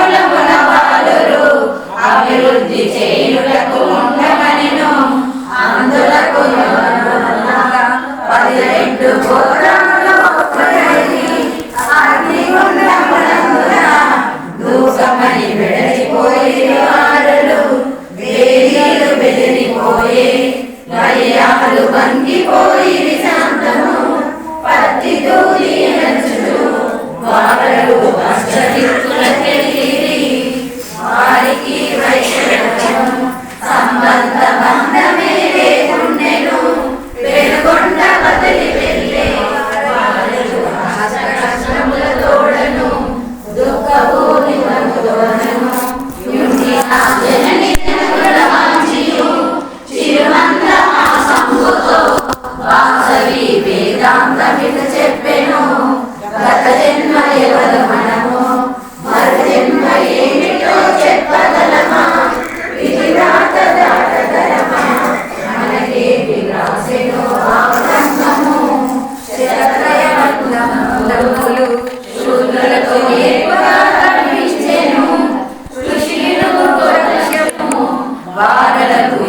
కులముల బాలురు అభివృద్ధి చేయుటకు ఉండమనెను. అందులకు పదిరెండు గోత్రములు ఒక్కటైరి అగ్నిగుండమునందున దూకమని వెడలిపోయిరి వారలు. వేదిలు బెదిరిపోయి గడియాలు వంగిపోయిరి శాంతము. పత్తి దూది నచ్చుడు వారలు అష్టదిక్కులకెళ్ళిరి. వారికి వైశ్యం సంబంధ బంధమే లేకుండెను. వెలుగొండ వదిలి వెళ్ళే వారలు కష్టముల తోడను దుఃఖభూమి తోడను. జనని వాంఛియు చిరుమంద సంభుతో వాసవి వేదాంతమిత చెప్పెను. గత జన్మ ఎవరు మనము మరు జన్మ ఏమిటో చెప్పగలమా? విధి దాట దాటగలమా? మనకే విరాసెను ఆనందము. శరత్రయములు శూద్రులకు ఏర్పగా కనిపించెను. ఋషులు వారలకు